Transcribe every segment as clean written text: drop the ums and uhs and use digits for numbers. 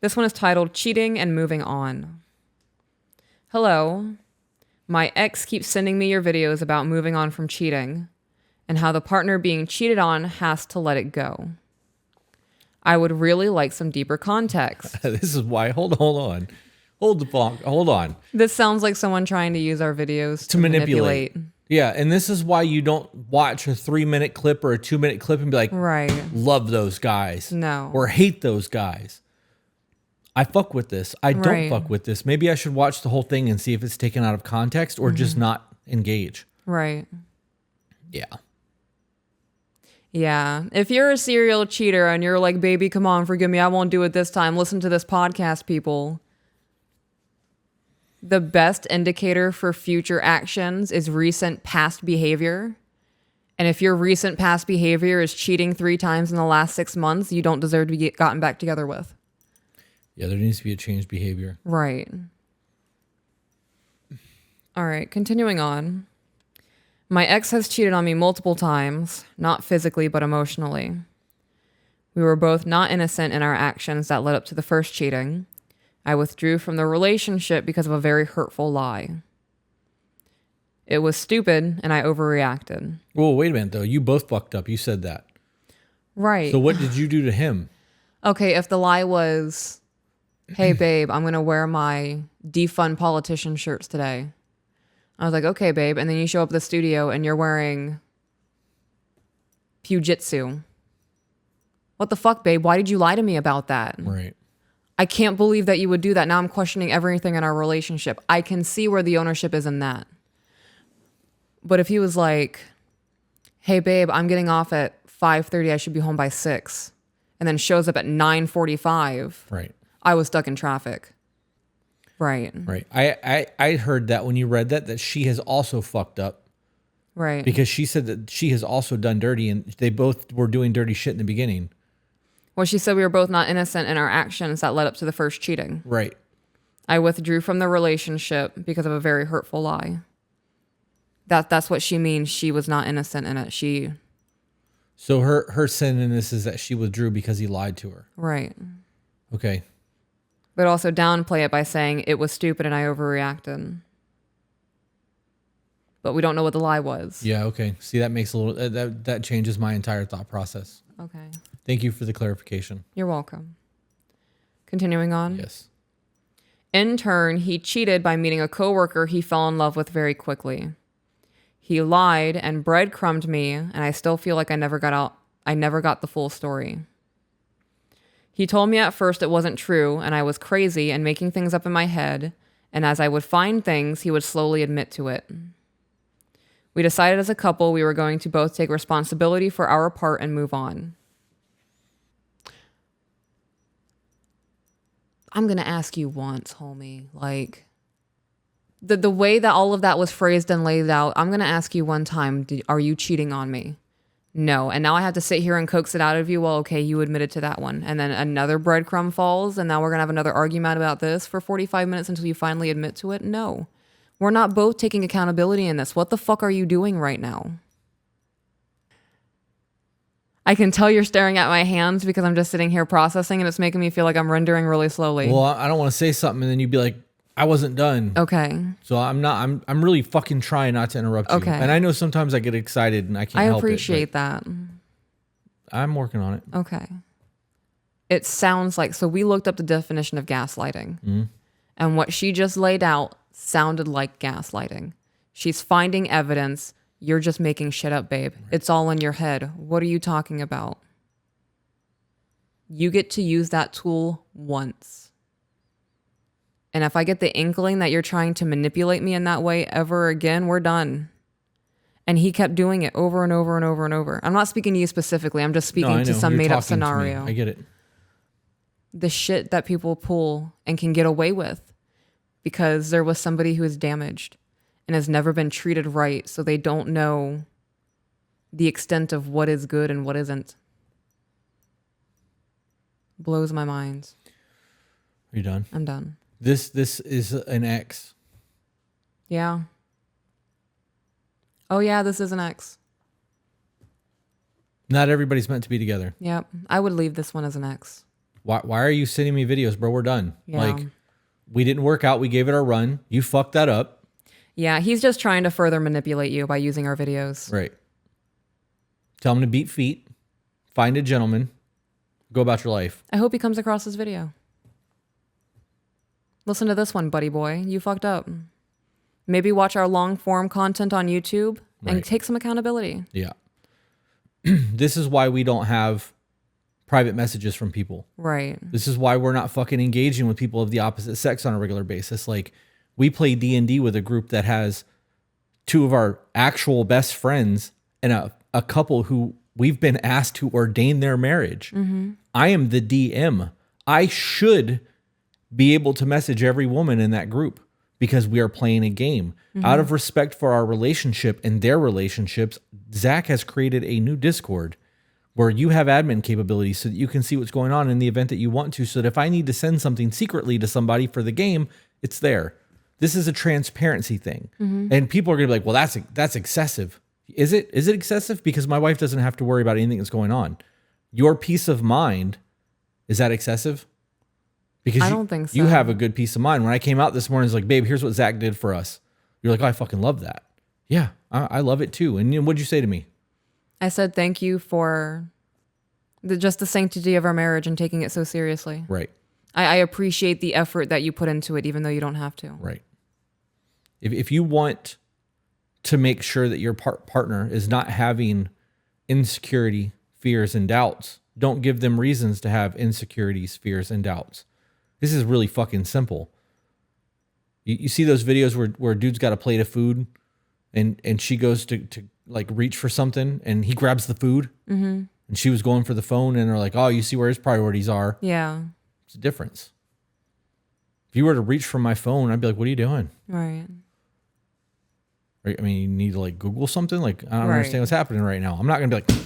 This one is titled Cheating and Moving On. Hello. My ex keeps sending me your videos about moving on from cheating and how the partner being cheated on has to let it go. I would really like some deeper context. This is why. Hold on. Hold on. This sounds like someone trying to use our videos to manipulate. Yeah, and this is why you don't watch a 3-minute clip or a 2-minute clip and be like, Right. love those guys. No. Or hate those guys. I fuck with this. I don't fuck with this. Maybe I should watch the whole thing and see if it's taken out of context or just not engage. Right. Yeah. Yeah. If you're a serial cheater and you're like, baby, come on, forgive me, I won't do it this time. Listen to this podcast, people. The best indicator for future actions is recent past behavior. And if your recent past behavior is cheating 3 times in the last 6 months, you don't deserve to be gotten back together with. Yeah, there needs to be a changed behavior. Right. All right, continuing on. My ex has cheated on me multiple times, not physically, but emotionally. We were both not innocent in our actions that led up to the first cheating. I withdrew from the relationship because of a very hurtful lie. It was stupid, and I overreacted. Whoa, wait a minute, though. You both fucked up. You said that. Right. So what did you do to him? Okay, if the lie was, hey, babe, I'm going to wear my defund politician shirts today. I was like, okay, babe. And then you show up at the studio and you're wearing pujitsu. What the fuck, babe? Why did you lie to me about that? Right. I can't believe that you would do that. Now I'm questioning everything in our relationship. I can see where the ownership is in that. But if he was like, hey, babe, I'm getting off at 5:30. I should be home by 6. And then shows up at 9:45. Right. I was stuck in traffic. Right. Right. I heard that when you read that she has also fucked up. Right. Because she said that she has also done dirty and they both were doing dirty shit in the beginning. Well, she said we were both not innocent in our actions that led up to the first cheating. Right. I withdrew from the relationship because of a very hurtful lie. That's what she means. She was not innocent in it. So her sin in this is that she withdrew because he lied to her. Right. Okay. But also downplay it by saying it was stupid and I overreacted. But we don't know what the lie was. Yeah, okay. See, that makes a little that changes my entire thought process. Okay. Thank you for the clarification. You're welcome. Continuing on. Yes. In turn, he cheated by meeting a coworker he fell in love with very quickly. He lied and breadcrumbed me, and I still feel like I never got the full story. He told me at first it wasn't true, and I was crazy and making things up in my head, and as I would find things, he would slowly admit to it. We decided as a couple we were going to both take responsibility for our part and move on. I'm going to ask you once, homie, like, the way that all of that was phrased and laid out, I'm going to ask you one time, are you cheating on me? No. And now I have to sit here and coax it out of you. Well, okay, you admitted to that one. And then another breadcrumb falls, and now we're going to have another argument about this for 45 minutes until you finally admit to it? No. We're not both taking accountability in this. What the fuck are you doing right now? I can tell you're staring at my hands because I'm just sitting here processing, and it's making me feel like I'm rendering really slowly. Well, I don't want to say something and then you'd be like, I wasn't done. Okay. So I'm really fucking trying not to interrupt you. Okay. And I know sometimes I get excited and I can't help it. I appreciate that. I'm working on it. Okay. It sounds like, so we looked up the definition of gaslighting. Mm-hmm. And what she just laid out sounded like gaslighting. She's finding evidence. You're just making shit up, babe. Right. It's all in your head. What are you talking about? You get to use that tool once. And if I get the inkling that you're trying to manipulate me in that way ever again, we're done. And he kept doing it over and over and over and over. I'm not speaking to you specifically. I'm just speaking to some made up scenario. I get it. The shit that people pull and can get away with because there was somebody who is damaged and has never been treated right. So they don't know the extent of what is good and what isn't. Blows my mind. Are you done? I'm done. This is an ex. Yeah. Oh yeah, this is an ex. Not everybody's meant to be together. Yep. I would leave this one as an ex. Why are you sending me videos, bro? We're done. Yeah. Like, we didn't work out. We gave it our run. You fucked that up. Yeah, he's just trying to further manipulate you by using our videos. Right. Tell him to beat feet. Find a gentleman. Go about your life. I hope he comes across this video. Listen to this one, buddy boy. You fucked up. Maybe watch our long form content on YouTube and take some accountability. Yeah. This is why we don't have private messages from people. Right. This is why we're not fucking engaging with people of the opposite sex on a regular basis. Like, we play D&D with a group that has two of our actual best friends and a couple who we've been asked to ordain their marriage. Mm-hmm. I am the DM. I should be able to message every woman in that group because we are playing a game. Mm-hmm. Out of respect for our relationship and their relationships, Zach has created a new Discord where you have admin capabilities so that you can see what's going on in the event that you want to, so that if I need to send something secretly to somebody for the game, it's there. This is a transparency thing. Mm-hmm. And people are going to be like, well, that's excessive. Is it excessive? Because my wife doesn't have to worry about anything that's going on. Your peace of mind, is that excessive? Because I don't think so. You have a good peace of mind. When I came out this morning, it's like, babe, here's what Zach did for us. You're like, oh, I fucking love that. Yeah, I love it too. And what'd you say to me? I said, thank you for just the sanctity of our marriage and taking it so seriously. Right. I appreciate the effort that you put into it, even though you don't have to. Right. If you want to make sure that your partner is not having insecurity, fears, and doubts, don't give them reasons to have insecurities, fears, and doubts. This is really fucking simple. You see those videos where a dude's got a plate of food and she goes to like reach for something and he grabs the food, and she was going for the phone, and they're like, oh, you see where his priorities are. Yeah. It's a difference. If you were to reach for my phone, I'd be like, what are you doing? Right. I mean, you need to like Google something. Like, I don't understand what's happening right now. I'm not going to be like,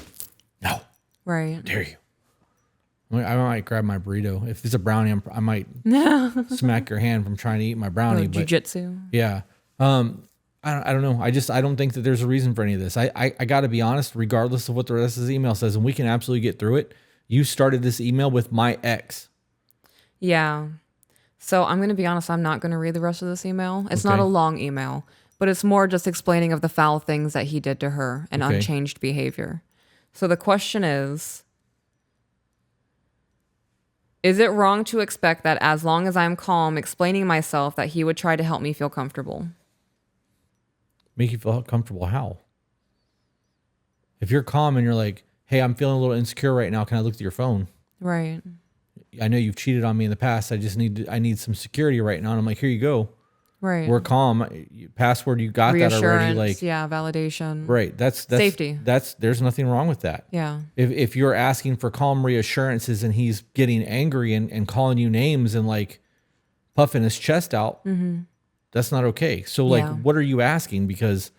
no. Right. Dare you. I might grab my burrito. If it's a brownie, I might smack your hand from trying to eat my brownie. Jiu-jitsu. Yeah. I don't know. I don't think that there's a reason for any of this. I got to be honest, regardless of what the rest of this email says, and we can absolutely get through it. You started this email with my ex. Yeah. So I'm going to be honest. I'm not going to read the rest of this email. It's not a long email, but it's more just explaining of the foul things that he did to her and unchanged behavior. So the question is it wrong to expect that as long as I'm calm explaining myself that he would try to help me feel comfortable? Make you feel comfortable how? If you're calm and you're like, hey, I'm feeling a little insecure right now. Can I look at your phone? Right. I know you've cheated on me in the past. I need some security right now. And I'm like, here you go. Right. We're calm. Password, you got that already. Like, yeah, validation. Right. That's safety. There's nothing wrong with that. Yeah. If you're asking for calm reassurances and he's getting angry and calling you names and like puffing his chest out, that's not okay. So like, what are you asking? Because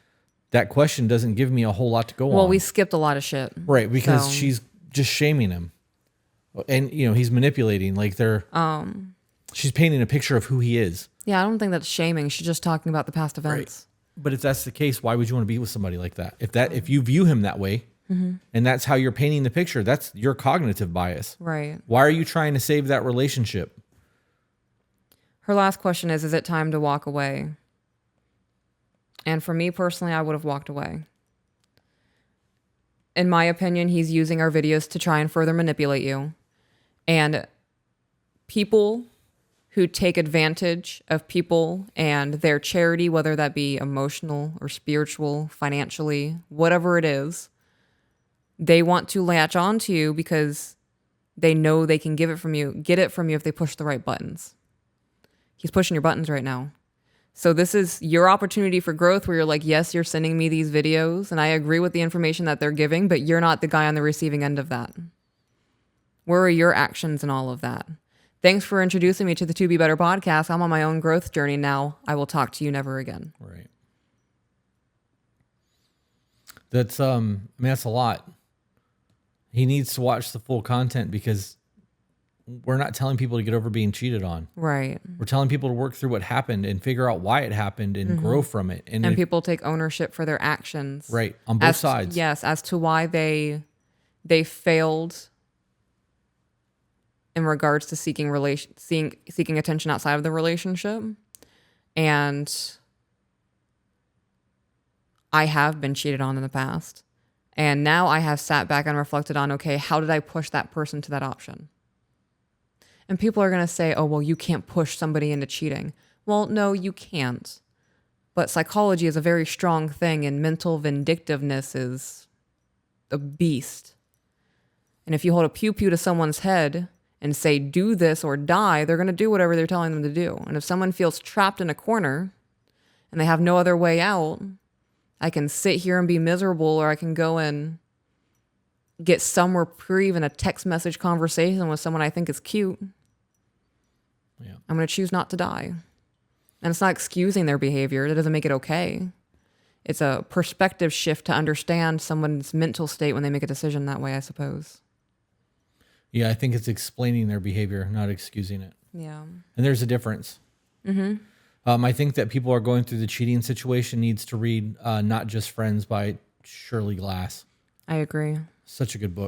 that question doesn't give me a whole lot to go on. Well, we skipped a lot of shit. Right. Because she's just shaming him. And, he's manipulating. Like she's painting a picture of who he is. Yeah, I don't think that's shaming. She's just talking about the past events. Right. But if that's the case, why would you want to be with somebody like that? If you view him that way, and that's how you're painting the picture, that's your cognitive bias. Right. Why are you trying to save that relationship? Her last question is it time to walk away? And for me personally, I would have walked away. In my opinion, he's using our videos to try and further manipulate you. And people who take advantage of people and their charity, whether that be emotional or spiritual, financially, whatever it is, they want to latch on to you because they know they can get it from you if they push the right buttons. He's pushing your buttons right now. So this is your opportunity for growth where you're like, yes, you're sending me these videos and I agree with the information that they're giving, but you're not the guy on the receiving end of that. Where are your actions in all of that? Thanks for introducing me to the To Be Better podcast. I'm on my own growth journey now. I will talk to you never again. Right. That's that's a lot. He needs to watch the full content because we're not telling people to get over being cheated on. Right. We're telling people to work through what happened and figure out why it happened and grow from it. And people take ownership for their actions. Right. On both sides. Yes. As to why they failed in regards to seeking attention outside of the relationship. And I have been cheated on in the past. And now I have sat back and reflected on, okay, how did I push that person to that option? And people are going to say, oh, well, you can't push somebody into cheating. Well, no, you can't. But psychology is a very strong thing, and mental vindictiveness is a beast. And if you hold a pew-pew to someone's head and say, do this or die, they're going to do whatever they're telling them to do. And if someone feels trapped in a corner and they have no other way out, I can sit here and be miserable, or I can go and get some reprieve in a text message conversation with someone I think is cute. Yeah. I'm going to choose not to die. And it's not excusing their behavior. That doesn't make it okay. It's a perspective shift to understand someone's mental state when they make a decision that way, I suppose. Yeah, I think it's explaining their behavior, not excusing it. Yeah. And there's a difference. Mm-hmm. I think that people are going through the cheating situation needs to read Not Just Friends by Shirley Glass. I agree. Such a good book.